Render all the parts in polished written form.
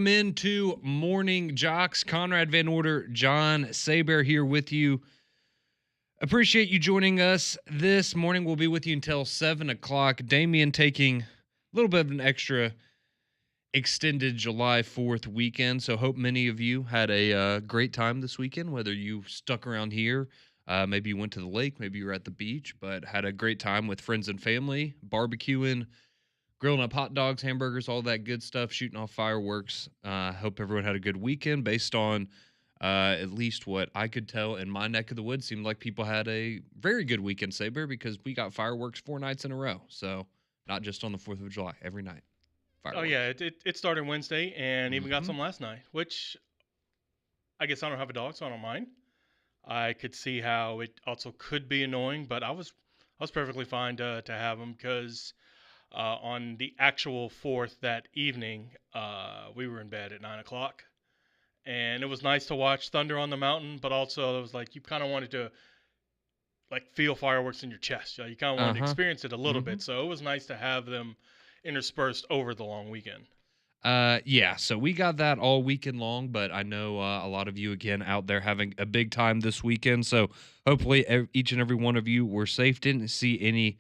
Welcome into Morning Jocks. Conrad Van Order, John Saber here with you. Appreciate you joining us this morning. We'll be with you until 7 o'clock. Damian taking a little bit of an extra extended July 4th weekend. So hope many of you had a great time this weekend, whether you stuck around here, maybe you went to the lake, maybe you were at the beach, but had a great time with friends and family, barbecuing, grilling up hot dogs, hamburgers, all that good stuff, shooting off fireworks. Hope everyone had a good weekend based on at least what I could tell in my neck of the woods. Seemed like people had a very good weekend, Saber, because we got fireworks 4 nights in a row. So not just on the 4th of July, every night. Oh Fireworks. yeah, it started Wednesday and even got Mm-hmm. some last night, which I guess I don't have a dog, so I don't mind. I could see how it also could be annoying, but I was perfectly fine to have them because on the actual fourth that evening, we were in bed at 9 o'clock, and it was nice to watch thunder on the mountain, but also it was like you kind of wanted to like feel fireworks in your chest. You kind of wanted to Uh-huh. experience it a little Mm-hmm. bit, so it was nice to have them interspersed over the long weekend. Yeah, so we got that all weekend long, but I know a lot of you again out there having a big time this weekend. So hopefully each and every one of you were safe. Didn't see any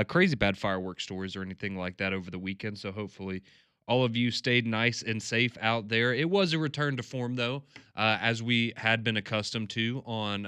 crazy bad fireworks stories or anything like that over the weekend. So hopefully all of you stayed nice and safe out there. It was a return to form though, as we had been accustomed to on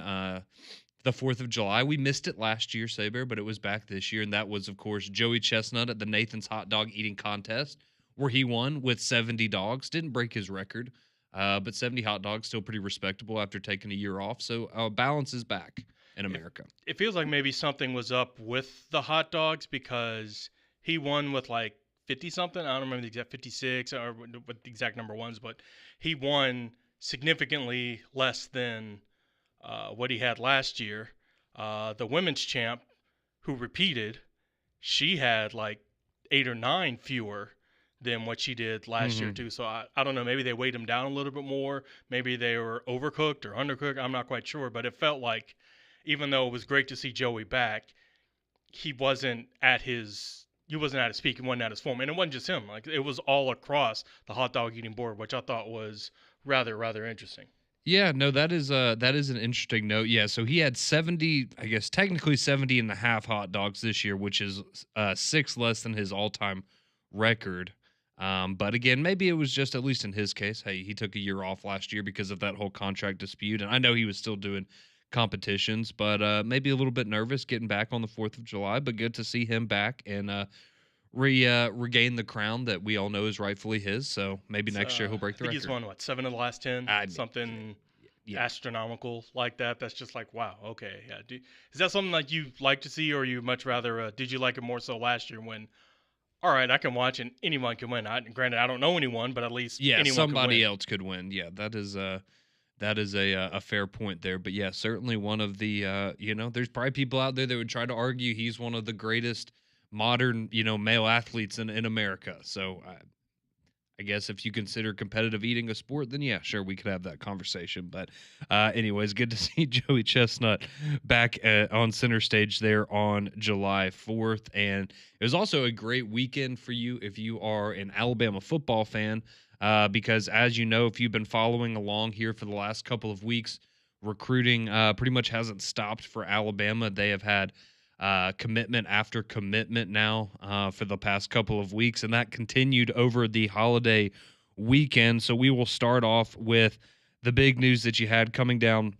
the 4th of July. We missed it last year, Saber, but it was back this year. And that was, of course, Joey Chestnut at the Nathan's Hot Dog Eating Contest, where he won with 70 dogs. Didn't break his record, but 70 hot dogs, still pretty respectable after taking a year off. So balance is back in It, America. it feels like maybe something was up with the hot dogs because he won with like 50 something. I don't remember the exact 56 or what the exact number was, but he won significantly less than what he had last year. The women's champ, who repeated, she had like 8 or 9 fewer than what she did last year Hmm. too. So I don't know. Maybe they weighed him down a little bit more. Maybe they were overcooked or undercooked. I'm not quite sure, but it felt like even though it was great to see Joey back, he wasn't at his peak. He wasn't at his form, and it wasn't just him. Like it was all across the hot dog eating board, which I thought was rather interesting. Yeah, no, that is an interesting note. Yeah, so he had 70, I guess technically 70 and a half hot dogs this year, which is 6 less than his all-time record. But again, maybe it was just, at least in his case, hey, he took a year off last year because of that whole contract dispute. And I know he was still doing competitions, but maybe a little bit nervous getting back on the 4th of July. But good to see him back and regain the crown that we all know is rightfully his. So maybe It's, next year he'll I break the think he's record. won what 7 of the last 10, I mean, yeah, something yeah. astronomical like that. That's just like wow. Okay, yeah. Is that something like you like to see, or you much rather? Did you like it more so last year when? All right, I can watch and anyone can win. Granted, I don't know anyone, but at least Yeah, anyone could somebody win. else could win. Yeah, that is a fair point there. But yeah, certainly one of the there's probably people out there that would try to argue he's one of the greatest modern male athletes in America. So I guess if you consider competitive eating a sport, then yeah, sure, we could have that conversation. But anyways, good to see Joey Chestnut back on center stage there on July 4th. And it was also a great weekend for you if you are an Alabama football fan, because as you know, if you've been following along here for the last couple of weeks, recruiting pretty much hasn't stopped for Alabama. They have had commitment after commitment now for the past couple of weeks, and that continued over the holiday weekend. So we will start off with the big news that you had coming down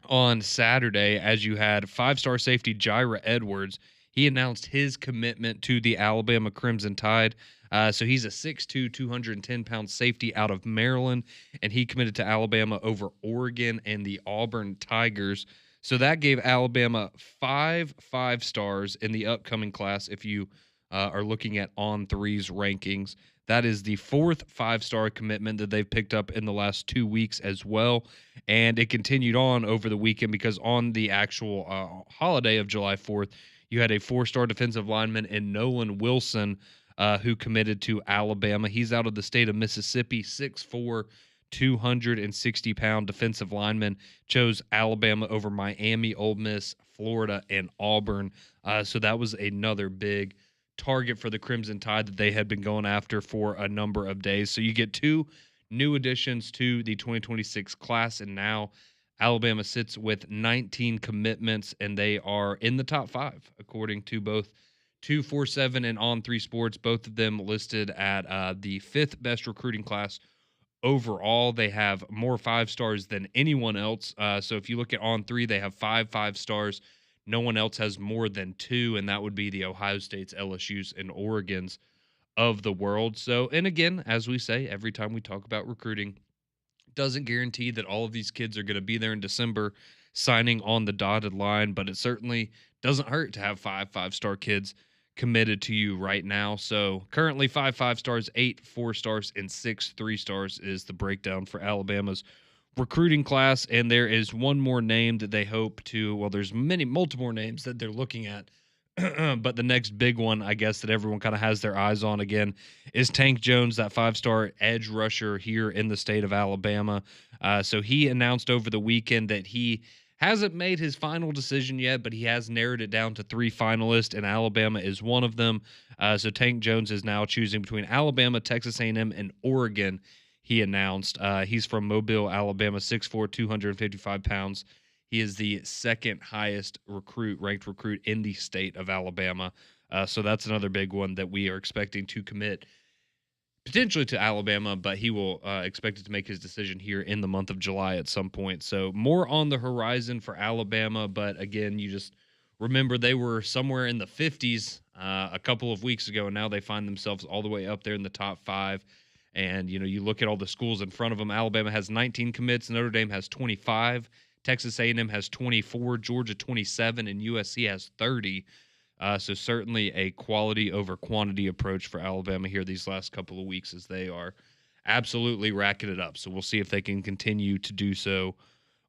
on Saturday, as you had 5-star safety Jira Edwards. He announced his commitment to the Alabama Crimson Tide. So he's a 6'2", 210-pound safety out of Maryland, and he committed to Alabama over Oregon and the Auburn Tigers. So that gave Alabama 5 5-stars in the upcoming class. If you are looking at On3's rankings, that is the 4th 5-star commitment that they've picked up in the last 2 weeks as well. And it continued on over the weekend because on the actual holiday of July 4th, you had a 4-star defensive lineman in Nolan Wilson who committed to Alabama. He's out of the state of Mississippi, 6'4", 260-pound defensive lineman, chose Alabama over Miami, Ole Miss, Florida, and Auburn. So that was another big target for the Crimson Tide that they had been going after for a number of days. So you get two new additions to the 2026 class, and now Alabama sits with 19 commitments, and they are in the top five, according to both 247 and On Three Sports, both of them listed at the fifth best recruiting class overall. They have more 5 stars than anyone else. So if you look at On Three, they have 5 5 stars. No one else has more than two, and that would be the Ohio States, LSU's, and Oregon's of the world. So, and again, as we say every time we talk about recruiting, doesn't guarantee that all of these kids are going to be there in December signing on the dotted line, but it certainly doesn't hurt to have 5 5 star kids committed to you right now. So currently 5 5 stars, 8 4 stars, and 6 3 stars is the breakdown for Alabama's recruiting class. And there is one more name that they hope to, well, there's multiple more names that they're looking at. But the next big one, I guess, that everyone kind of has their eyes on again is Tank Jones, that 5 star edge rusher here in the state of Alabama. So he announced over the weekend that he hasn't made his final decision yet, but he has narrowed it down to 3 finalists, and Alabama is one of them. So Tank Jones is now choosing between Alabama, Texas A&M, and Oregon. He announced he's from Mobile, Alabama, 6'4", 255 pounds. He is the second highest ranked recruit in the state of Alabama. So that's another big one that we are expecting to commit potentially to Alabama, but he will expect to make his decision here in the month of July at some point. So more on the horizon for Alabama. But again, you just remember they were somewhere in the 50s a couple of weeks ago, and now they find themselves all the way up there in the top five. And, you look at all the schools in front of them. Alabama has 19 commits. Notre Dame has 25. Texas A&M has 24, Georgia 27, and USC has 30. So certainly a quality over quantity approach for Alabama here these last couple of weeks as they are absolutely racking it up. So we'll see if they can continue to do so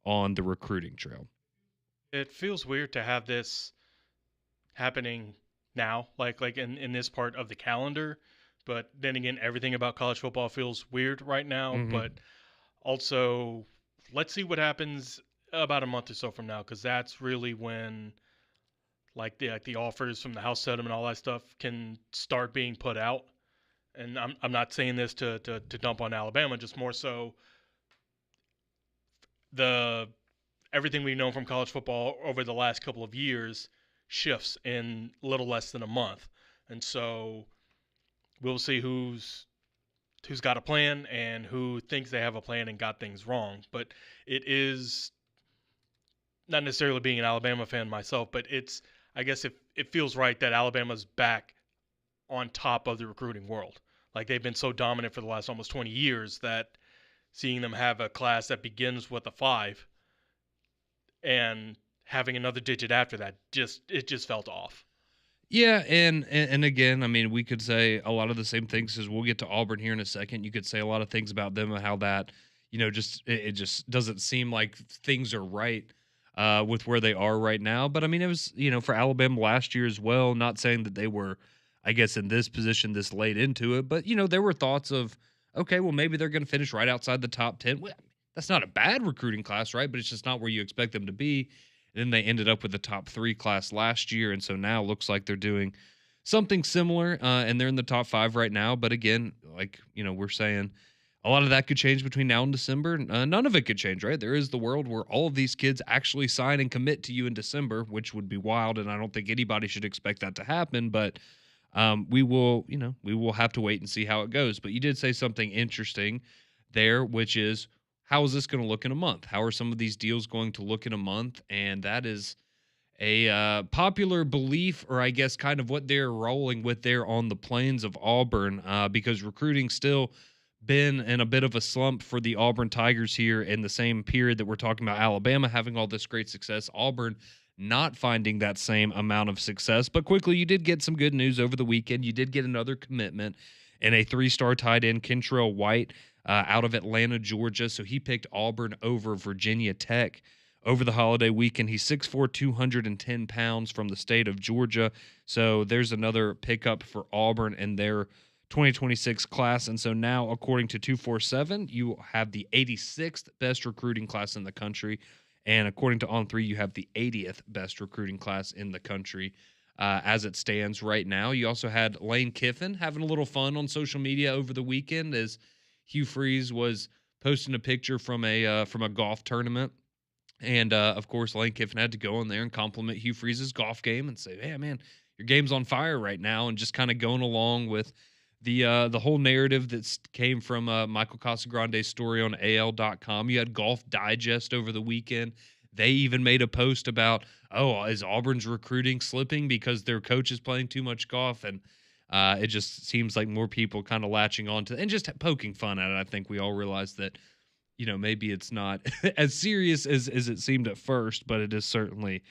on the recruiting trail. It feels weird to have this happening now, like in this part of the calendar. But then again, everything about college football feels weird right now. Mm-hmm. But also, let's see what happens about a month or so from now, because that's really when the offers from the House settlement, all that stuff can start being put out. And I'm not saying this to dump on Alabama, just more so the everything we've known from college football over the last couple of years shifts in a little less than a month. And so we'll see who's got a plan and who thinks they have a plan and got things wrong. But it is not necessarily being an Alabama fan myself, but I guess it feels right that Alabama's back on top of the recruiting world. Like they've been so dominant for the last almost 20 years that seeing them have a class that begins with a 5 and having another digit after that just felt off. Yeah, and again, I mean, we could say a lot of the same things as we'll get to Auburn here in a second. You could say a lot of things about them and how that, it just doesn't seem like things are right with where they are right now. But I mean, it was, for Alabama last year as well, not saying that they were, I guess, in this position this late into it, but there were thoughts of, okay, well, maybe they're going to finish right outside the top 10. Well, that's not a bad recruiting class, right? But it's just not where you expect them to be. Then they ended up with the top 3 class last year, and so now looks like they're doing something similar, and they're in the top 5 right now. But again, we're saying a lot of that could change between now and December. None of it could change, right? There is the world where all of these kids actually sign and commit to you in December, which would be wild, and I don't think anybody should expect that to happen. But we will have to wait and see how it goes. But you did say something interesting there, which is, how is this going to look in a month? How are some of these deals going to look in a month? And that is a popular belief, or I guess kind of what they're rolling with there on the plains of Auburn, because recruiting still been in a bit of a slump for the Auburn Tigers here in the same period that we're talking about Alabama having all this great success. Auburn not finding that same amount of success. But quickly, you did get some good news over the weekend. You did get another commitment and a 3-star tight end, Kentrell White, out of Atlanta, Georgia. So he picked Auburn over Virginia Tech over the holiday weekend. He's 6'4", 210 pounds from the state of Georgia. So there's another pickup for Auburn and their 2026 class. And so now, according to 247, you have the 86th best recruiting class in the country. And according to On3, you have the 80th best recruiting class in the country. as it stands right now. You also had Lane Kiffin having a little fun on social media over the weekend as Hugh Freeze was posting a picture from a golf tournament. And of course, Lane Kiffin had to go in there and compliment Hugh Freeze's golf game and say, "Hey, man, your game's on fire right now," and just kind of going along with the whole narrative that came from Michael Casagrande's story on AL.com. You had Golf Digest over the weekend. They even made a post about, "Oh, is Auburn's recruiting slipping because their coach is playing too much golf?" And it just seems like more people kind of latching on to and just poking fun at it. I think we all realize that maybe it's not as serious as it seemed at first, but it is certainly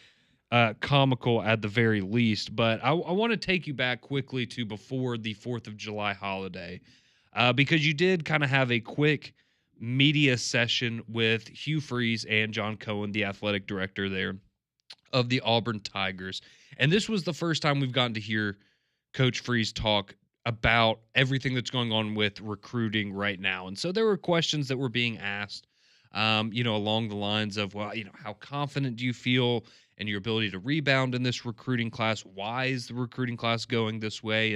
comical at the very least. But I want to take you back quickly to before the 4th of July holiday, because you did kind of have a quick media session with Hugh Freeze and John Cohen, the athletic director there of the Auburn Tigers. And this was the first time we've gotten to hear Coach Freeze talk about everything that's going on with recruiting right now. And so there were questions that were being asked, along the lines of, well, how confident do you feel in your ability to rebound in this recruiting class? Why is the recruiting class going this way?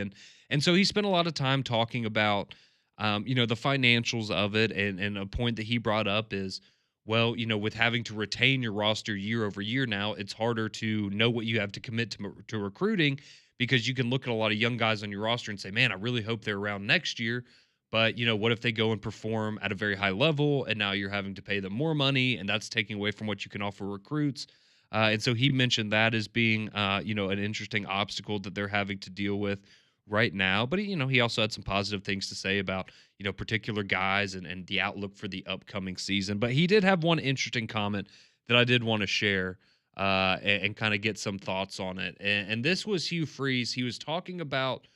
And so he spent a lot of time talking about, the financials of it. And a point that he brought up is, well, with having to retain your roster year over year now, it's harder to know what you have to commit to recruiting, because you can look at a lot of young guys on your roster and say, man, I really hope they're around next year. But, what if they go and perform at a very high level and now you're having to pay them more money and that's taking away from what you can offer recruits? And so he mentioned that as being, an interesting obstacle that they're having to deal with right now. But, he also had some positive things to say about, particular guys and the outlook for the upcoming season. But he did have one interesting comment that I did want to share and kind of get some thoughts on it. And this was Hugh Freeze. He was talking about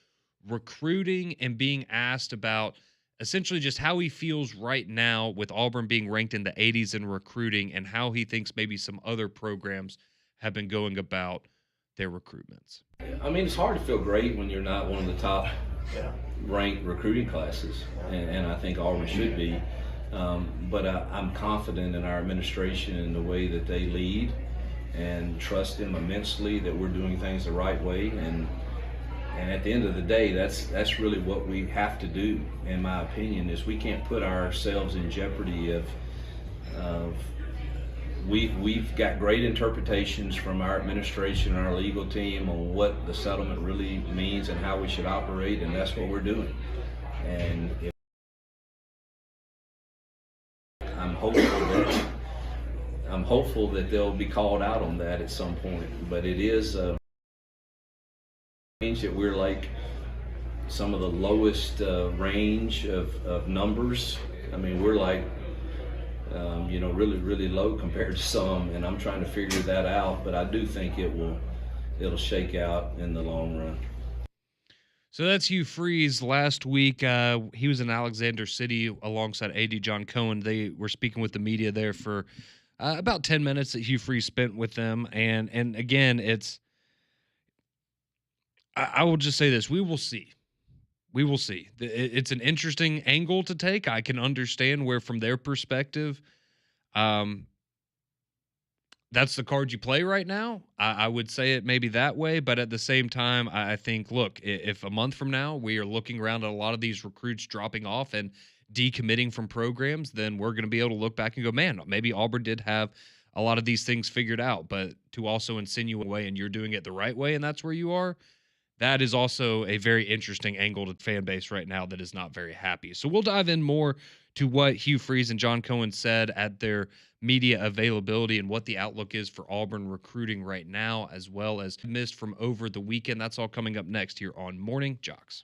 recruiting and being asked about essentially just how he feels right now with Auburn being ranked in the 80s in recruiting, and how he thinks maybe some other programs have been going about their recruitments. I mean, it's hard to feel great when you're not one of the top ranked recruiting classes, and I think Auburn should be. But I'm confident in our administration and the way that they lead, and trust them immensely that we're doing things the right way. And at the end of the day, that's really what we have to do, in my opinion, is we can't put ourselves in jeopardy of we've got great interpretations from our administration and our legal team on what the settlement really means and how we should operate, and that's what we're doing. And I'm hopeful that they'll be called out on that at some point. But it is that we're like some of the lowest range of numbers. I mean, we're like really, really low compared to some, and I'm trying to figure that out. But I do think it'll shake out in the long run. So that's Hugh Freeze. Last week, he was in Alexander City alongside AD John Cohen. They were speaking with the media there for about 10 minutes that Hugh Freeze spent with them. And again, I will just say this: we will see. We will see. It's an interesting angle to take. I can understand where, from their perspective, um, that's the card you play right now. I would say it maybe that way, but at the same time, I think, look, if a month from now we are looking around at a lot of these recruits dropping off and decommitting from programs, then we're going to be able to look back and go, man, maybe Auburn did have a lot of these things figured out. But to also insinuate way, and you're doing it the right way, and that's where you are, that is also a very interesting angle to fan base right now that is not very happy. So we'll dive in more to what Hugh Freeze and John Cohen said at their media availability and what the outlook is for Auburn recruiting right now, as well as missed from over the weekend. That's all coming up next here on Morning Jox.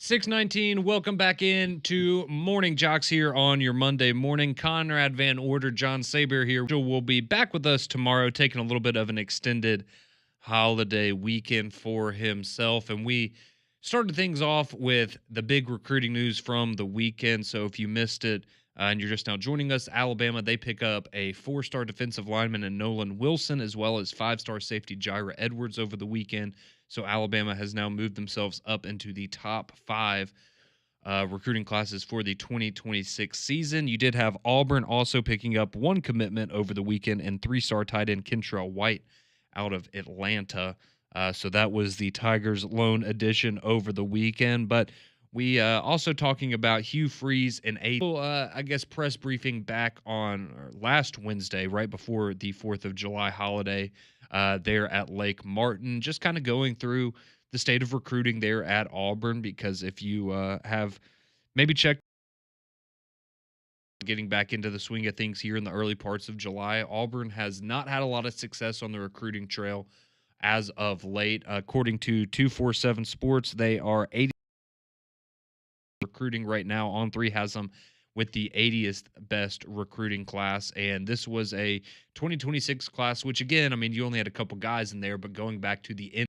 619, welcome back in to Morning Jocks here on your Monday morning. Conrad Van Order, John Saber here. Will be back with us tomorrow, taking a little bit of an extended holiday weekend for himself. And we started things off with the big recruiting news from the weekend. So if you missed it and you're just now joining us, Alabama, they pick up a 4-star defensive lineman in Nolan Wilson, as well as 5-star safety Jira Edwards over the weekend. So Alabama has now moved themselves up into the top 5 recruiting classes for the 2026 season. You did have Auburn also picking up 1 commitment over the weekend and 3-star tight end Kentrell White out of Atlanta. So that was the Tigers' lone addition over the weekend. But we also talking about Hugh Freeze and I guess press briefing back on last Wednesday, right before the 4th of July holiday there at Lake Martin, just kind of going through the state of recruiting there at Auburn, because if you have maybe checked getting back into the swing of things here in the early parts of July, Auburn has not had a lot of success on the recruiting trail as of late. According to 247 Sports, they are 80 recruiting right now. On 3 has them with the 80th best recruiting class, and this was a 2026 class, which again, I mean, you only had a couple guys in there, but going back to the end,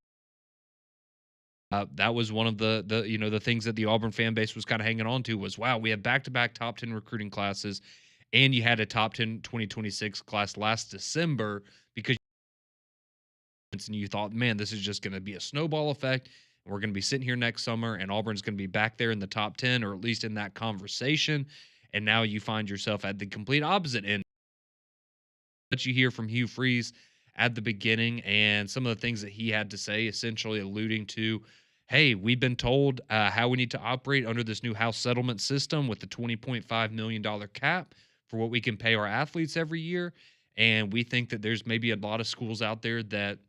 that was one of the the things that the Auburn fan base was kind of hanging on to was, wow, we have back-to-back top 10 recruiting classes, and you had a top 10 2026 class last December, because and you thought, man, this is just going to be a snowball effect. We're going to be sitting here next summer, and Auburn's going to be back there in the top 10, or at least in that conversation. And now you find yourself at the complete opposite end. That you hear from Hugh Freeze at the beginning, and some of the things that he had to say, essentially alluding to, hey, we've been told how we need to operate under this new house settlement system with the $20.5 million cap for what we can pay our athletes every year. And we think that there's maybe a lot of schools out there that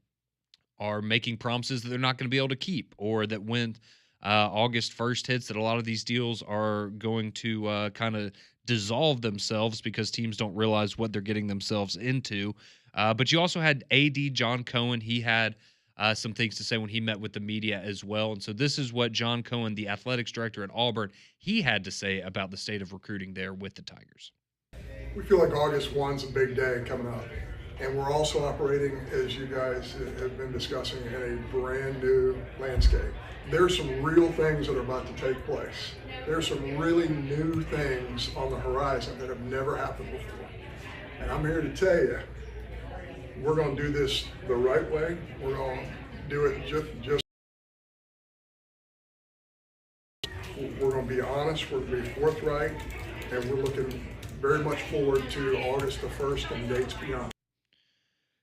are making promises that they're not going to be able to keep, or that when August 1st hits, that a lot of these deals are going to kind of dissolve themselves because teams don't realize what they're getting themselves into. But you also had AD John Cohen. He had some things to say when he met with the media as well. And so this is what John Cohen, the athletics director at Auburn, he had to say about the state of recruiting there with the Tigers. We feel like August 1's a big day coming up. And we're also operating, as you guys have been discussing, in a brand new landscape. There's some real things that are about to take place. There's some really new things on the horizon that have never happened before. And I'm here to tell you, we're going to do this the right way. We're going to do it just. We're going to be honest, we're going to be forthright, and we're looking very much forward to August the 1st and dates beyond.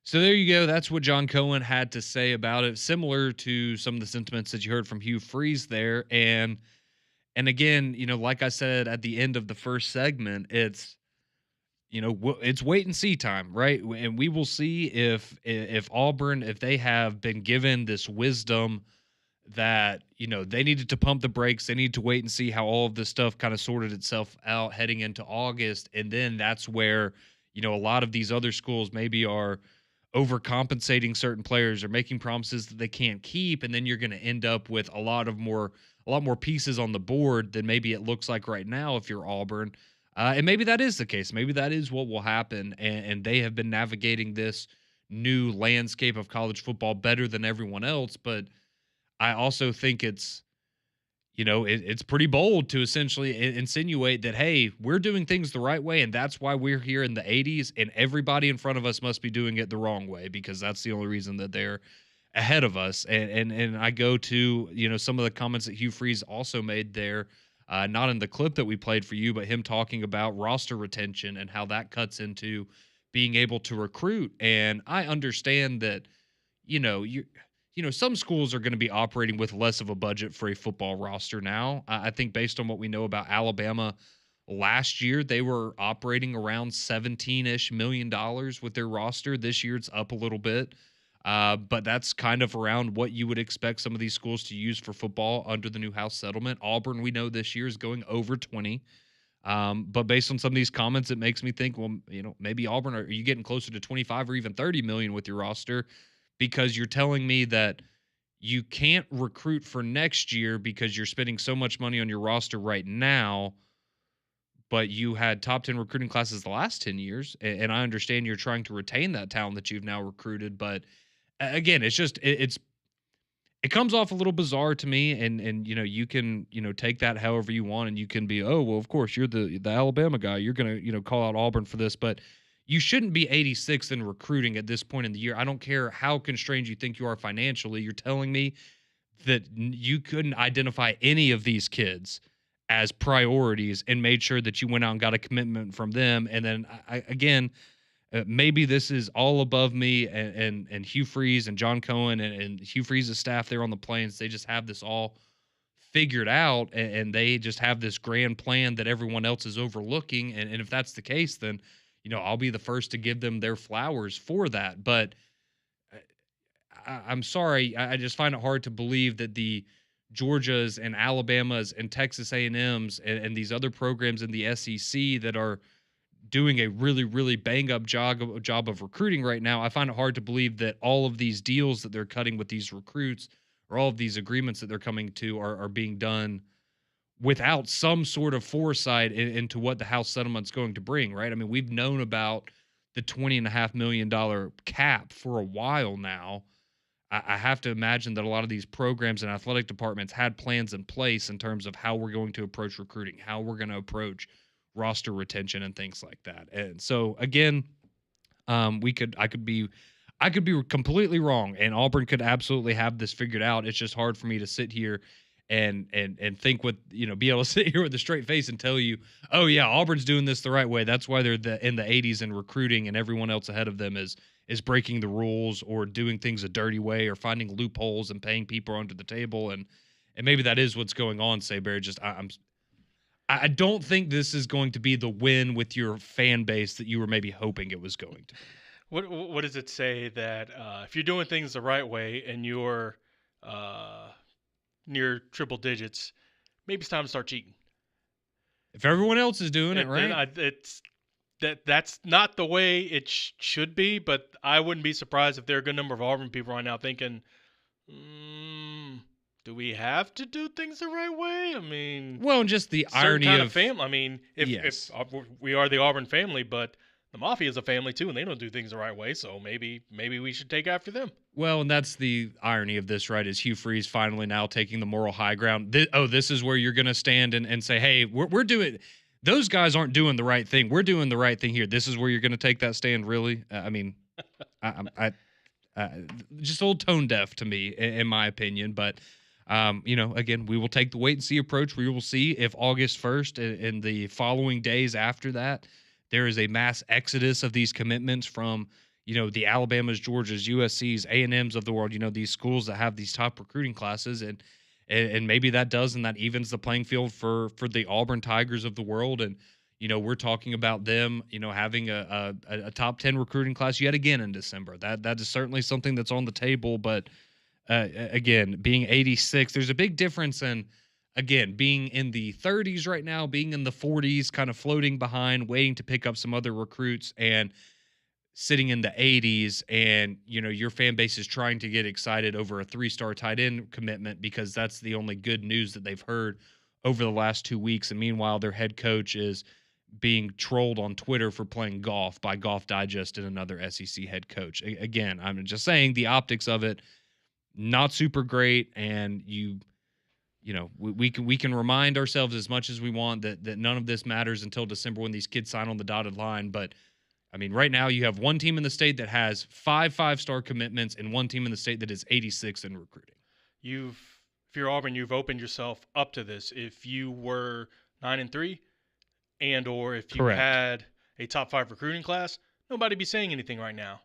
So there you go. That's what John Cohen had to say about it, similar to some of the sentiments that you heard from Hugh Freeze there. And again, like I said at the end of the first segment, it's it's wait and see time, right? And we will see if Auburn, if they have been given this wisdom that they needed to pump the brakes, they need to wait and see how all of this stuff kind of sorted itself out heading into August, and then that's where a lot of these other schools maybe are overcompensating certain players or making promises that they can't keep, and then you're going to end up with a lot more pieces on the board than maybe it looks like right now if you're Auburn. And maybe that is the case. Maybe that is what will happen, and they have been navigating this new landscape of college football better than everyone else. But I also think it's it's pretty bold to essentially insinuate that, hey, we're doing things the right way, and that's why we're here in the 80s, and everybody in front of us must be doing it the wrong way, because that's the only reason that they're ahead of us. And I go to some of the comments that Hugh Freeze also made there, not in the clip that we played for you, but him talking about roster retention and how that cuts into being able to recruit. And I understand that some schools are going to be operating with less of a budget for a football roster now. I think based on what we know about Alabama last year, they were operating around $17-ish million with their roster. This year it's up a little bit. But that's kind of around what you would expect some of these schools to use for football under the new house settlement. Auburn, we know this year is going over 20. But based on some of these comments, it makes me think, well, maybe Auburn, are you getting closer to 25 or even 30 million with your roster? Because you're telling me that, you can't recruit for next year because you're spending so much money on your roster right now, but you had top 10 recruiting classes the last 10 years. And I understand you're trying to retain that talent that you've now recruited. But again, it's just, it comes off a little bizarre to me. And, you can, take that however you want, and you can be, oh, well, of course you're the Alabama guy. You're going to, call out Auburn for this, but you shouldn't be 86th in recruiting at this point in the year. I don't care how constrained you think you are financially. You're telling me that you couldn't identify any of these kids as priorities and made sure that you went out and got a commitment from them. And then again, maybe this is all above me and Hugh Freeze and John Cohen and Hugh Freeze's staff there on the Plains. They just have this all figured out, and they just have this grand plan that everyone else is overlooking. And if that's the case, then, I'll be the first to give them their flowers for that. But I'm sorry. I just find it hard to believe that the Georgias and Alabamas and Texas A&Ms and these other programs in the SEC that are doing a really, really bang-up job of recruiting right now, I find it hard to believe that all of these deals that they're cutting with these recruits, or all of these agreements that they're coming to, are being done without some sort of foresight into what the House settlement's going to bring, right? I mean, we've known about the $20.5 million cap for a while now. I have to imagine that a lot of these programs and athletic departments had plans in place in terms of how we're going to approach recruiting, how we're going to approach roster retention and things like that. And so again, I could be completely wrong, and Auburn could absolutely have this figured out. It's just hard for me to sit here and think with, be able to sit here with a straight face and tell you, oh yeah, Auburn's doing this the right way. That's why they're in the 80s in recruiting, and everyone else ahead of them is breaking the rules or doing things a dirty way or finding loopholes and paying people under the table. And maybe that is what's going on, Sayberry. Just I don't think this is going to be the win with your fan base that you were maybe hoping it was going to be. What does it say that if you're doing things the right way and you're near triple digits, maybe it's time to start cheating? If everyone else is doing it right, that's not the way it should be. But I wouldn't be surprised if there are a good number of Auburn people right now thinking, do we have to do things the right way? I mean, well, just the irony of family. I mean, if we are the Auburn family, but the Mafia is a family too, and they don't do things the right way. So maybe we should take after them. Well, and that's the irony of this, right? Is Hugh Freeze finally now taking the moral high ground? This is where you're going to stand and say, hey, we're doing. Those guys aren't doing the right thing. We're doing the right thing here. This is where you're going to take that stand, really? I mean, I just a little tone deaf to me, in my opinion. But again, we will take the wait and see approach. We will see if August 1st and the following days after that, there is a mass exodus of these commitments from, the Alabamas, Georgias, USCs, A&Ms of the world, these schools that have these top recruiting classes. And maybe that does, and that evens the playing field for the Auburn Tigers of the world. And, we're talking about them, having a top 10 recruiting class yet again in December. That is certainly something that's on the table. But again, being 86, there's a big difference in, again, being in the 30s right now, being in the 40s, kind of floating behind, waiting to pick up some other recruits, and sitting in the 80s, and your fan base is trying to get excited over a 3-star tight end commitment because that's the only good news that they've heard over the last 2 weeks. And meanwhile, their head coach is being trolled on Twitter for playing golf by Golf Digest and another SEC head coach. Again, I'm just saying the optics of it, not super great. And we can remind ourselves as much as we want that none of this matters until December when these kids sign on the dotted line. But I mean, right now you have one team in the state that has 5-star commitments and one team in the state that is 86 in recruiting. If you're Auburn, you've opened yourself up to this. If you were 9-3, or if you Correct. had a top 5 recruiting class, nobody'd be saying anything right now.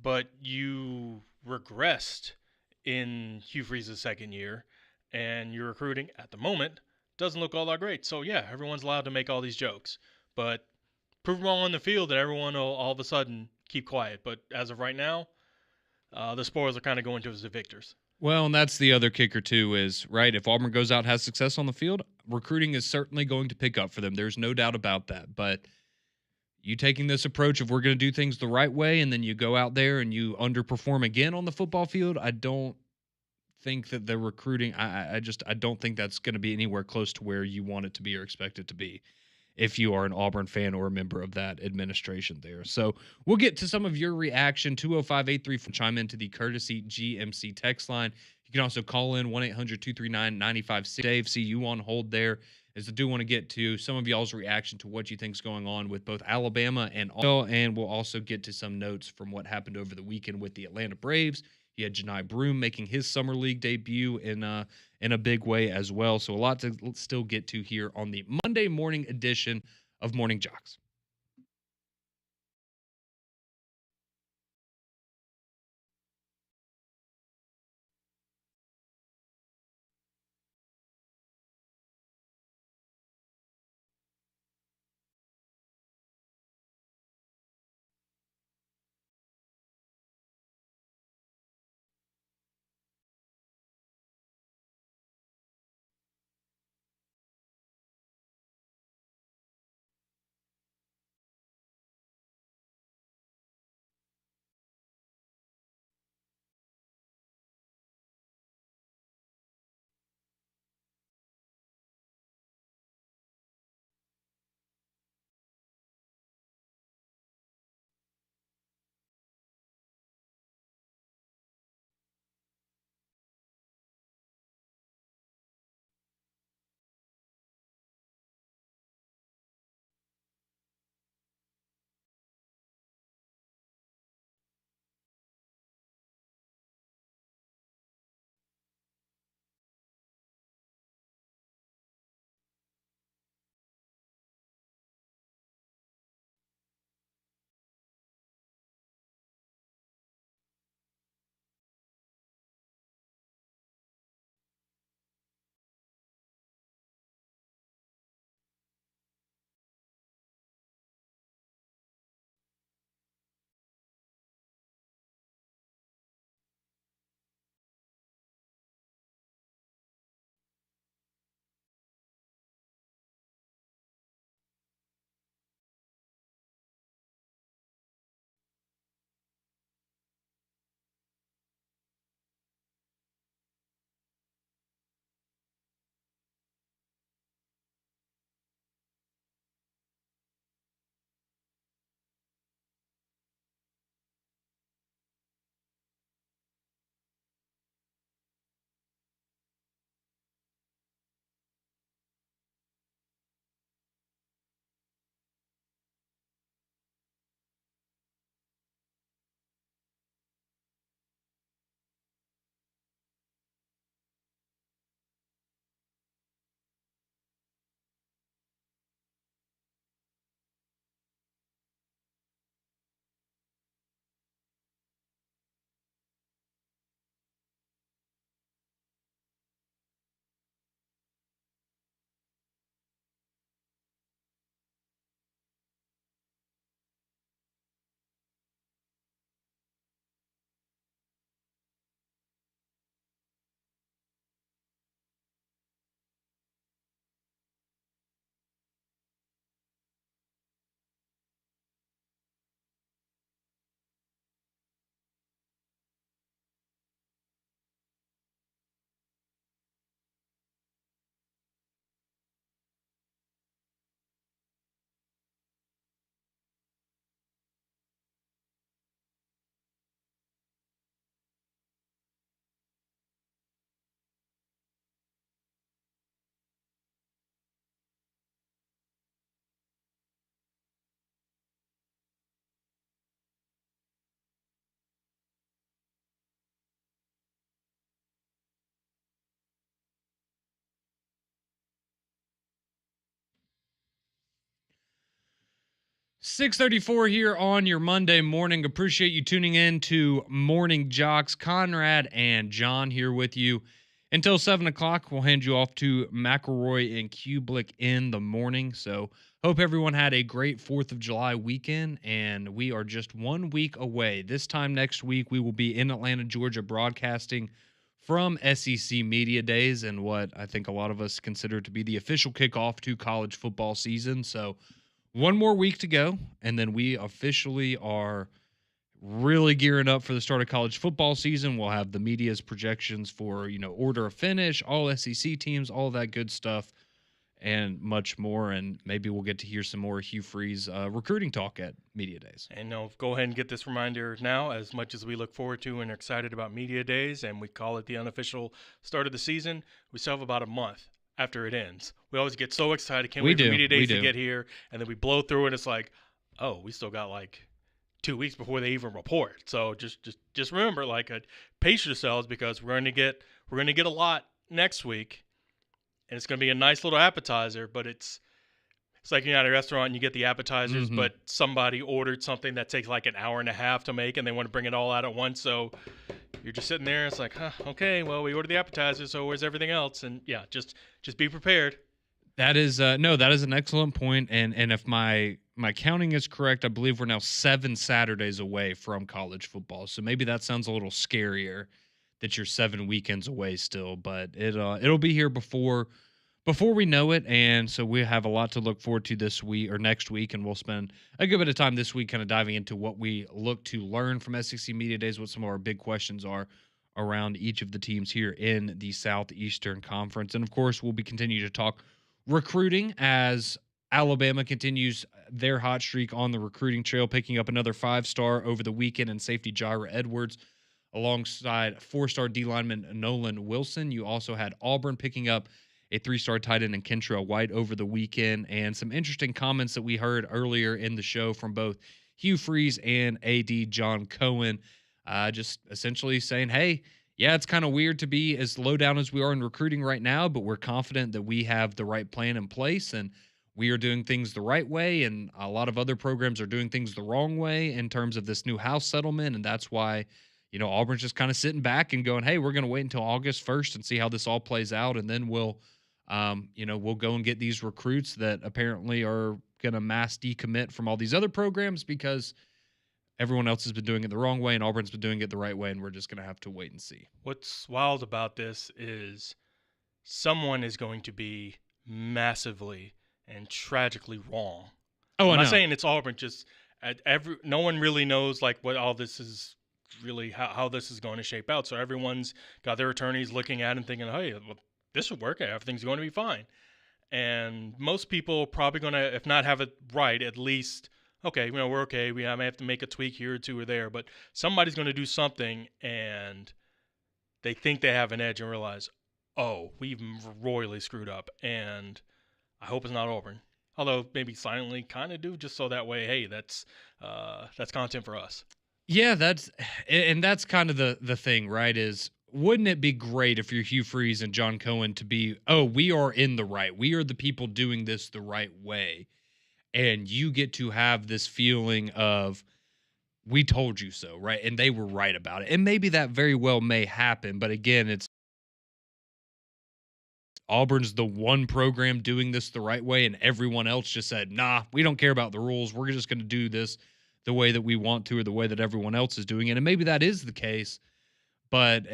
But you regressed in Hugh Freeze's second year, and your recruiting at the moment doesn't look all that great. So yeah, everyone's allowed to make all these jokes, but prove them all on the field, and everyone will all of a sudden keep quiet. But as of right now, the spoils are kind of going to the victors. Well, and that's the other kicker too is, right, if Auburn goes out and has success on the field, recruiting is certainly going to pick up for them. There's no doubt about that. But you taking this approach of we're going to do things the right way, and then you go out there and you underperform again on the football field, I don't think that the recruiting, I don't think that's going to be anywhere close to where you want it to be or expect it to be if you are an Auburn fan or a member of that administration there. So we'll get to some of your reaction. 205-834, chime into the courtesy GMC text line. You can also call in 1-800-239-9560. Dave, see you on hold there, as I do want to get to some of y'all's reaction to what you think's going on with both Alabama and Auburn. And we'll also get to some notes from what happened over the weekend with the Atlanta Braves. You had Janai Broom making his summer league debut in a big way as well. So a lot to still get to here on the Monday morning edition of Morning Jox. .634 here on your Monday morning. Appreciate you tuning in to Morning Jox. Conrad and John here with you until 7 o'clock. We'll hand you off to McElroy and Kublick in the morning. So hope everyone had a great 4th of July weekend, and we are just 1 week away. This time next week, we will be in Atlanta, Georgia, broadcasting from SEC Media Days and what I think a lot of us consider to be the official kickoff to college football season. So 1 more week to go, and then we officially are really gearing up for the start of college football season. We'll have the media's projections for, order of finish, all SEC teams, all that good stuff, and much more. And maybe we'll get to hear some more Hugh Freeze recruiting talk at Media Days. And go ahead and get this reminder now, as much as we look forward to and are excited about Media Days, and we call it the unofficial start of the season, we still have about a month after it ends. We always get so excited, can't wait for Media Days to get here, and then we blow through it, and it's like, oh, we still got like 2 weeks before they even report. So just remember, pace yourselves, because we're gonna get a lot next week, and it's gonna be a nice little appetizer. But it's like you're at a restaurant and you get the appetizers, but somebody ordered something that takes like an hour and a half to make, and they want to bring it all out at once. So you're just sitting there, and it's like, okay, well, we ordered the appetizers, so where's everything else? And yeah, just be prepared. That is that is an excellent point. And if my counting is correct, I believe we're now 7 Saturdays away from college football. So maybe that sounds a little scarier that you're 7 weekends away still, but it'll be here before we know it. And so we have a lot to look forward to this week or next week, and we'll spend a good bit of time this week kind of diving into what we look to learn from SEC Media Days, what some of our big questions are around each of the teams here in the Southeastern Conference. And of course, we'll be continuing to talk recruiting as Alabama continues their hot streak on the recruiting trail, picking up another 5-star over the weekend in safety Jira Edwards alongside 4-star D lineman Nolan Wilson. You also had Auburn picking up a 3-star tight end in Kentrell White over the weekend, and some interesting comments that we heard earlier in the show from both Hugh Freeze and AD John Cohen, just essentially saying, hey, yeah, it's kind of weird to be as low down as we are in recruiting right now, but we're confident that we have the right plan in place and we are doing things the right way. And a lot of other programs are doing things the wrong way in terms of this new house settlement. And that's why, Auburn's just kind of sitting back and going, hey, we're going to wait until August 1st and see how this all plays out. And then we'll go and get these recruits that apparently are going to mass decommit from all these other programs because everyone else has been doing it the wrong way and Auburn's been doing it the right way, and we're just going to have to wait and see. What's wild about this is someone is going to be massively and tragically wrong. Oh, I'm not saying it's Auburn, just no one really knows what all this is really, how this is going to shape out. So everyone's got their attorneys looking at it and thinking, hey, well, this would work. Everything's going to be fine. And most people are probably going to, if not have it right, at least, okay, we're okay. I may have to make a tweak here or two or there, but somebody's going to do something and they think they have an edge and realize, oh, we've royally screwed up. And I hope it's not Auburn. Although maybe silently kind of do, just so that way, hey, that's content for us. Yeah, that's kind of the thing, right? Is wouldn't it be great if you're Hugh Freeze and John Cohen to be, oh, we are in the right. We are the people doing this the right way. And you get to have this feeling of, we told you so, right? And they were right about it. And maybe that very well may happen. But again, it's Auburn's the one program doing this the right way, and everyone else just said, nah, we don't care about the rules. We're just going to do this the way that we want to or the way that everyone else is doing it. And maybe that is the case. But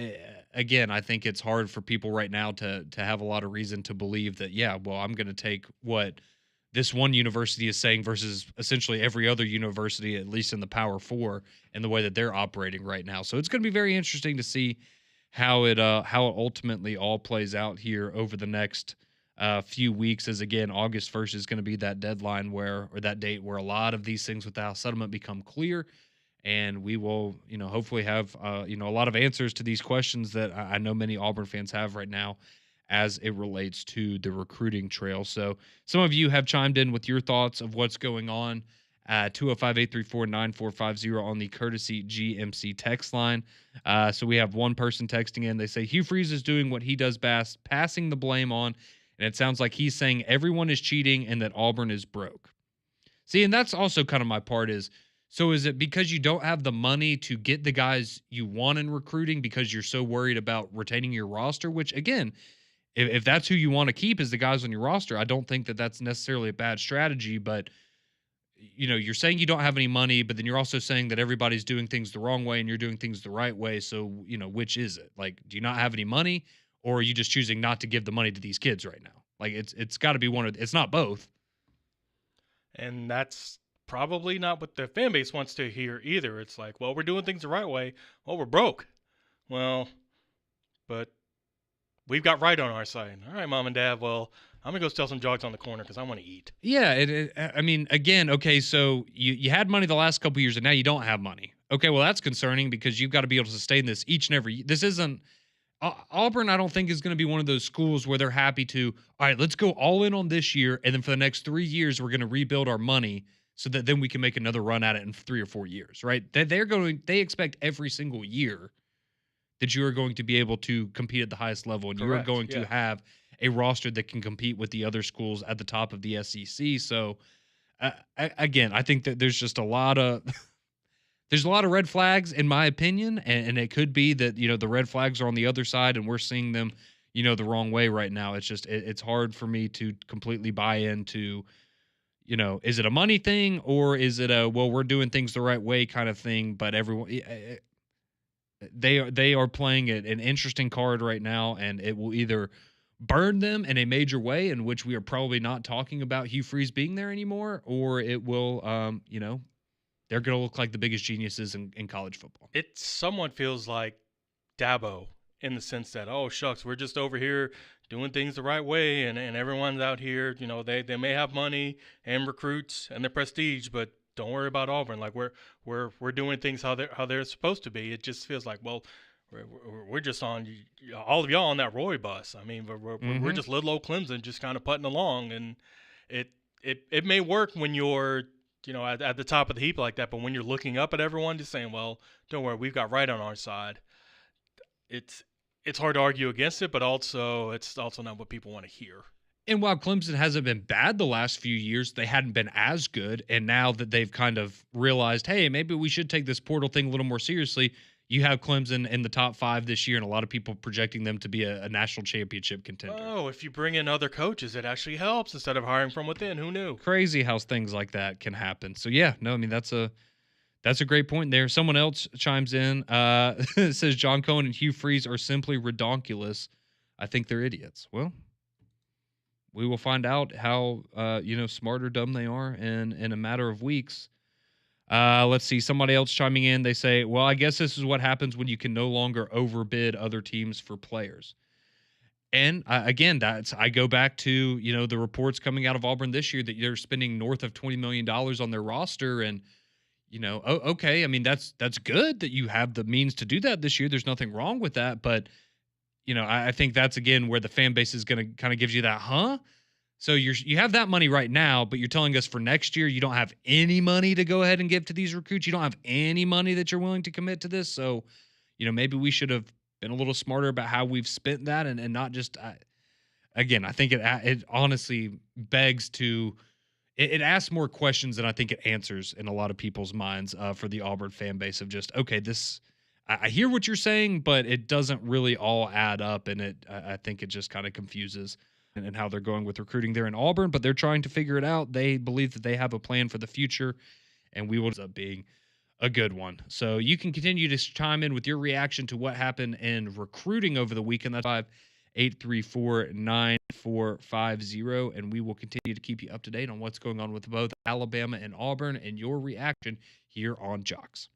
again, I think it's hard for people right now to have a lot of reason to believe that, yeah, well, I'm going to take what this one university is saying versus essentially every other university, at least in the Power Four, and the way that they're operating right now. So it's going to be very interesting to see how it ultimately all plays out here over the next few weeks. As again, August 1st is going to be that deadline or that date where a lot of these things with the house settlement become clear, and we will, hopefully have a lot of answers to these questions that I know many Auburn fans have right now as it relates to the recruiting trail. So some of you have chimed in with your thoughts of what's going on at 205-834-9450 on the courtesy GMC text line. So we have one person texting in. They say, Hugh Freeze is doing what he does best, passing the blame on, and it sounds like he's saying everyone is cheating and that Auburn is broke. See, and that's also kind of my part is, so is it because you don't have the money to get the guys you want in recruiting because you're so worried about retaining your roster, which again, if that's who you want to keep is the guys on your roster, I don't think that that's necessarily a bad strategy. But, you're saying you don't have any money, but then you're also saying that everybody's doing things the wrong way and you're doing things the right way. So, which is it? Do you not have any money, or are you just choosing not to give the money to these kids right now? It's got to be one of, it's not both. And that's probably not what the fan base wants to hear either. It's like, well, we're doing things the right way. Well, we're broke. Well, but we've got right on our side. All right, mom and dad. Well, I'm gonna go sell some jogs on the corner because I want to eat. Yeah, I mean, again, okay, so you had money the last couple years and now you don't have money. Okay, well that's concerning because you've got to be able to sustain this each and every. This isn't Auburn. I don't think is going to be one of those schools where they're happy to. All right, let's go all in on this year, and then for the next 3 years we're going to rebuild our money so that then we can make another run at it in 3 or 4 years. Right? They expect every single year that you are going to be able to compete at the highest level, and you are Correct, going yeah. to have a roster that can compete with the other schools at the top of the SEC. So, again, I think that there's just a lot of there's a lot of red flags in my opinion, and it could be that the red flags are on the other side, and we're seeing them the wrong way right now. It's just it's hard for me to completely buy into is it a money thing or is it a well we're doing things the right way kind of thing? But everyone they are playing an interesting card right now, and it will either burn them in a major way, in which we are probably not talking about Hugh Freeze being there anymore, or it will, they're going to look like the biggest geniuses in college football. It somewhat feels like Dabo in the sense that, oh shucks, we're just over here doing things the right way, and everyone's out here, they may have money and recruits and their prestige, but don't worry about Auburn. Like we're doing things how they're supposed to be. It just feels like, well, we're just on all of y'all on that Roy bus. I mean, we're just little old Clemson just kind of putting along, and it may work when you're at the top of the heap like that, but when you're looking up at everyone, just saying, well, don't worry, we've got right on our side. It's hard to argue against it, but also it's also not what people want to hear. And while Clemson hasn't been bad the last few years, they hadn't been as good. And now that they've kind of realized, hey, maybe we should take this portal thing a little more seriously, you have Clemson in the top 5 this year, and a lot of people projecting them to be a national championship contender. Oh, if you bring in other coaches, it actually helps instead of hiring from within. Who knew? Crazy how things like that can happen. So yeah, no, I mean that's a great point there. Someone else chimes in. It says John Cohen and Hugh Freeze are simply redonkulous. I think they're idiots. Well, we will find out how smart or dumb they are in a matter of weeks. Let's see. Somebody else chiming in. They say, well, I guess this is what happens when you can no longer overbid other teams for players. And again, I go back to the reports coming out of Auburn this year that they're spending north of $20 million on their roster, and okay. I mean, that's good that you have the means to do that this year. There's nothing wrong with that, but I think that's again where the fan base is going to kind of gives you that, huh? So you have that money right now, but you're telling us for next year you don't have any money to go ahead and give to these recruits. You don't have any money that you're willing to commit to this. So, maybe we should have been a little smarter about how we've spent that, and not just. Again, I think it honestly begs to. It asks more questions than I think it answers in a lot of people's minds for the Auburn fan base of just, okay, this. I hear what you're saying, but it doesn't really all add up, and I think it just kind of confuses and how they're going with recruiting there in Auburn, but they're trying to figure it out. They believe that they have a plan for the future, and we will end up being a good one. So you can continue to chime in with your reaction to what happened in recruiting over the weekend. That's 5-834-9450, and we will continue to keep you up to date on what's going on with both Alabama and Auburn and your reaction here on Jox.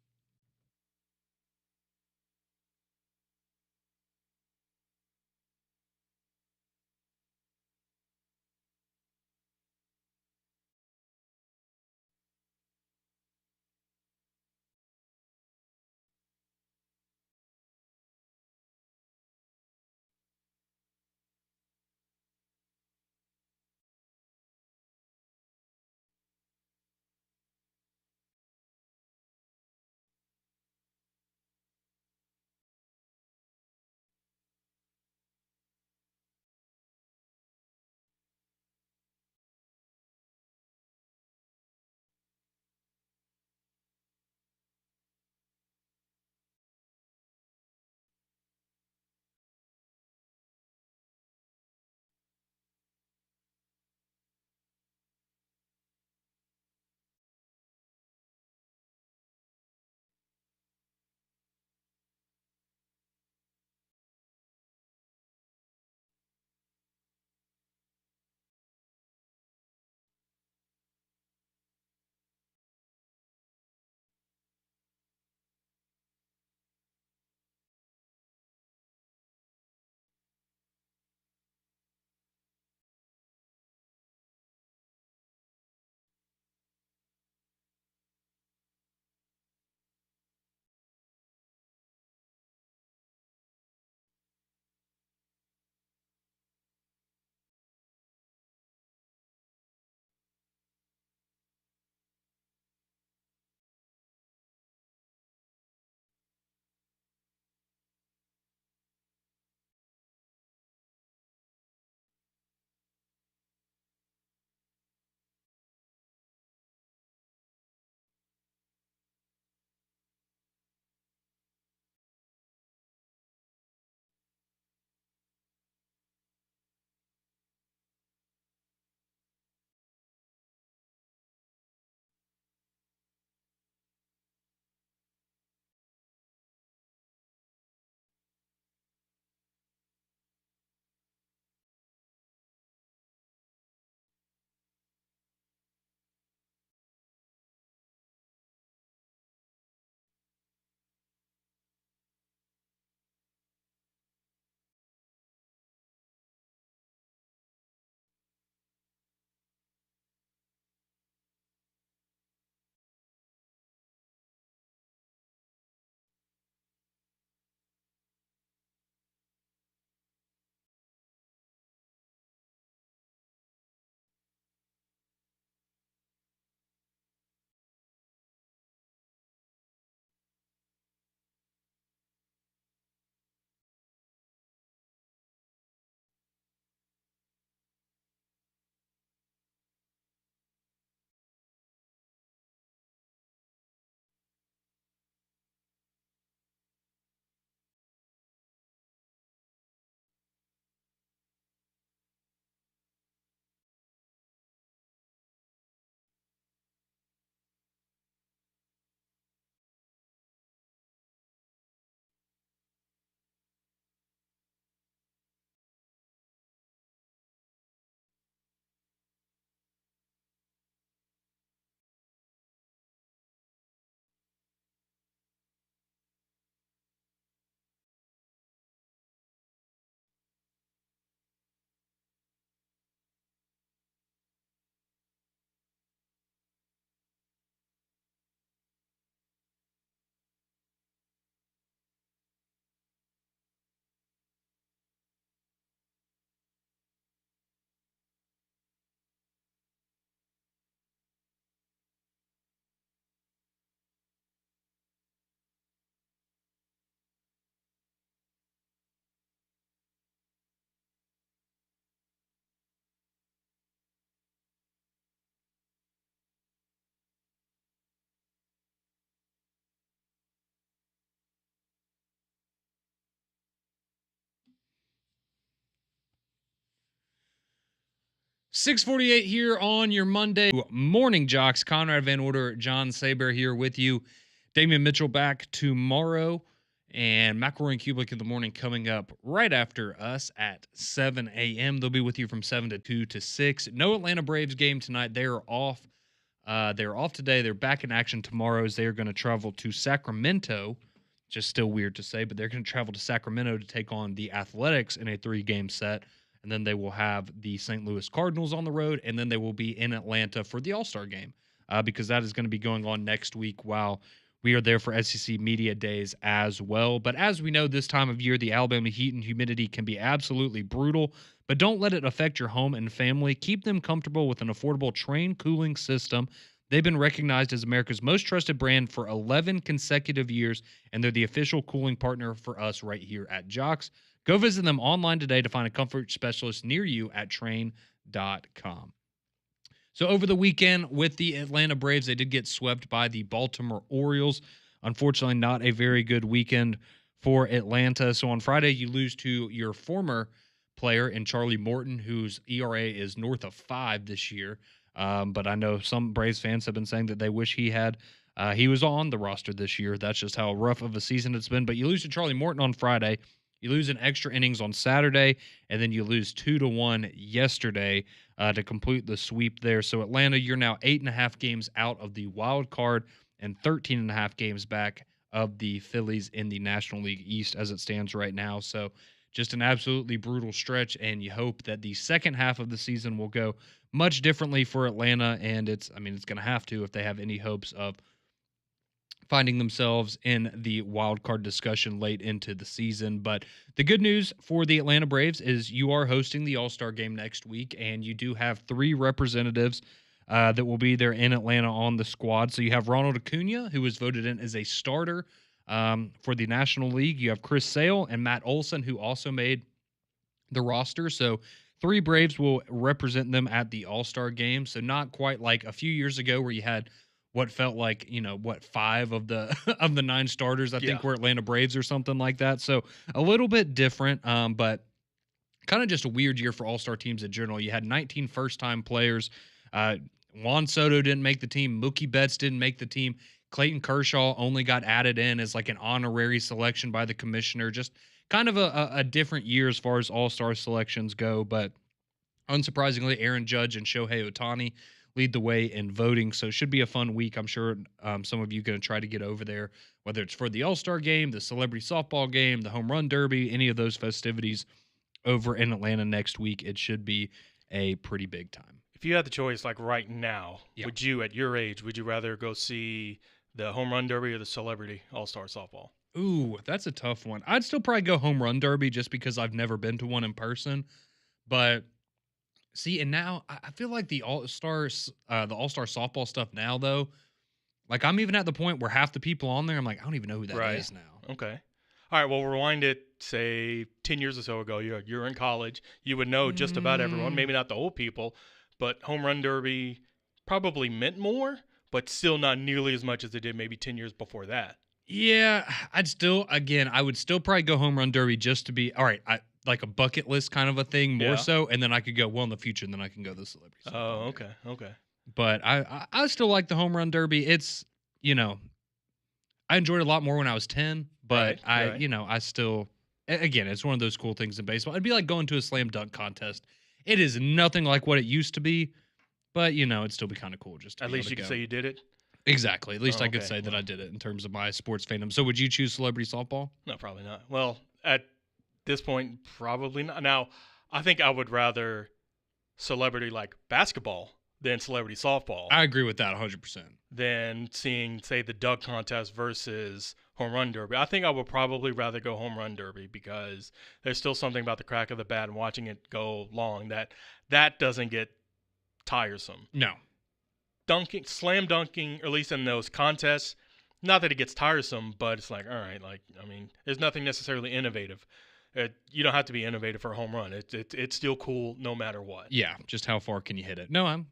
6:48 here on your Monday morning, Jox. Conrad Van Order, John Saber here with you. Damian Mitchell back tomorrow, and McElroy and Kublik in the morning coming up right after us at 7 a.m. They'll be with you from 7 to 2 to 6. No Atlanta Braves game tonight. They are off. They're off today. They're back in action tomorrow as they are going to travel to Sacramento. Just still weird to say, but they're going to travel to Sacramento to take on the Athletics in a 3-game set. And then they will have the St. Louis Cardinals on the road, and then they will be in Atlanta for the All-Star game because that is going to be going on next week while we are there for SEC Media Days as well. But as we know, this time of year, the Alabama heat and humidity can be absolutely brutal, but don't let it affect your home and family. Keep them comfortable with an affordable Trane cooling system. They've been recognized as America's most trusted brand for 11 consecutive years, and they're the official cooling partner for us right here at Jox. Go visit them online today to find a comfort specialist near you at Trane.com. So over the weekend with the Atlanta Braves, they did get swept by the Baltimore Orioles. Unfortunately, not a very good weekend for Atlanta. So on Friday, you lose to your former player in Charlie Morton, whose ERA is north of 5 this year. But I know some Braves fans have been saying that they wish he was on the roster this year. That's just how rough of a season it's been. But you lose to Charlie Morton on Friday. You lose in extra innings on Saturday, and then you lose 2-1 yesterday to complete the sweep there. So Atlanta, you're now 8.5 games out of the wild card and 13.5 games back of the Phillies in the National League East as it stands right now. So just an absolutely brutal stretch, and you hope that the second half of the season will go much differently for Atlanta, and it's going to have to if they have any hopes of finding themselves in the wild card discussion late into the season. But the good news for the Atlanta Braves is you are hosting the All-Star game next week, and you do have 3 representatives that will be there in Atlanta on the squad. So you have Ronald Acuna, who was voted in as a starter for the National League. You have Chris Sale and Matt Olson, who also made the roster. So 3 Braves will represent them at the All-Star game. So not quite like a few years ago where you had what felt like, 5 of the of the 9 starters, I think, were Atlanta Braves or something like that. So a little bit different, but kind of just a weird year for all-star teams in general. You had 19 first-time players. Juan Soto didn't make the team. Mookie Betts didn't make the team. Clayton Kershaw only got added in as like an honorary selection by the commissioner. Just kind of a different year as far as all-star selections go. But unsurprisingly, Aaron Judge and Shohei Ohtani lead the way in voting. So it should be a fun week. I'm sure some of you are going to try to get over there, whether it's for the All-Star game, the celebrity softball game, the home run derby, any of those festivities over in Atlanta next week. It should be a pretty big time. If you had the choice, like right now, would you, at your age, would you rather go see the home run derby or the celebrity All-Star softball? Ooh, that's a tough one. I'd still probably go home run derby just because I've never been to one in person. But see, and now I feel like the All-Star softball stuff now, though, like I'm even at the point where half the people on there, I'm like, I don't even know who that is now. Okay. All right, well, rewind it, say, 10 years or so ago. You're in college. You would know just about everyone, maybe not the old people, but home run derby probably meant more, but still not nearly as much as it did maybe 10 years before that. Yeah, I would still probably go home run derby just to be, all right, like a bucket list kind of a thing more so, and then I could go, well, in the future, and then I can go to the celebrity. Oh, okay. But I still like the home run derby. It's, I enjoyed it a lot more when I was 10, but I still, again, it's one of those cool things in baseball. It'd be like going to a slam dunk contest. It is nothing like what it used to be, but, it'd still be kind of cool just to At least you can say you did it? Exactly. At least I could say that I did it in terms of my sports fandom. So would you choose celebrity softball? No, probably not. Well, at this point, probably not. Now, I think I would rather celebrity like basketball than celebrity softball. I agree with that 100%. Than seeing, say, the dunk contest versus home run derby. I think I would probably rather go home run derby because there's still something about the crack of the bat and watching it go long that doesn't get tiresome. No. Slam dunking, or at least in those contests, not that it gets tiresome, but it's like, all right, there's nothing necessarily innovative. You don't have to be innovative for a home run. It's still cool no matter what. Yeah, just how far can you hit it? No,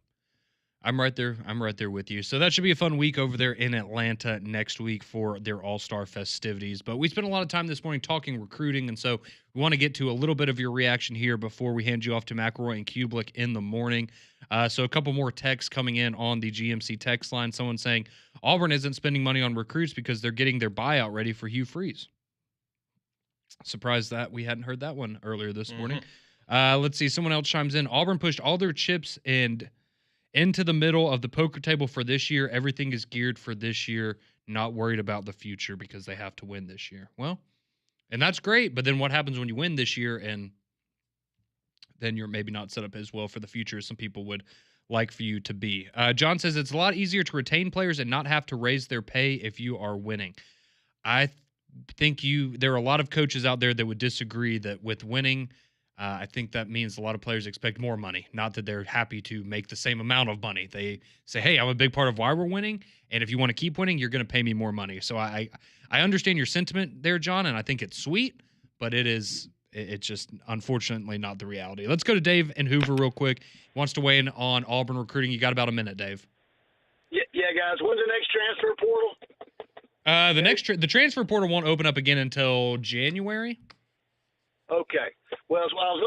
I'm right there. I'm right there with you. So that should be a fun week over there in Atlanta next week for their All-Star festivities. But we spent a lot of time this morning talking recruiting, and so we want to get to a little bit of your reaction here before we hand you off to McElroy and Kublik in the morning. So a couple more texts coming in on the GMC text line. Someone saying Auburn isn't spending money on recruits because they're getting their buyout ready for Hugh Freeze. Surprised that we hadn't heard that one earlier this morning. Let's see. Someone else chimes in. Auburn pushed all their chips and into the middle of the poker table for this year. Everything is geared for this year, not worried about the future because they have to win this year. Well, and that's great, but then what happens when you win this year and then you're maybe not set up as well for the future as some people would like for you to be? John says it's a lot easier to retain players and not have to raise their pay if you are winning. I think there are a lot of coaches out there that would disagree that with winning, I think that means a lot of players expect more money, not that they're happy to make the same amount of money. They say, hey, I'm a big part of why we're winning, and if you want to keep winning, you're going to pay me more money. So I understand your sentiment there, John, and I think it's sweet, but it's just unfortunately not the reality. Let's go to Dave in Hoover real quick. He wants to weigh in on Auburn recruiting. You got about a minute, Dave. Yeah, guys. When's the next transfer portal? The transfer portal won't open up again until January. Okay. Well, I was going to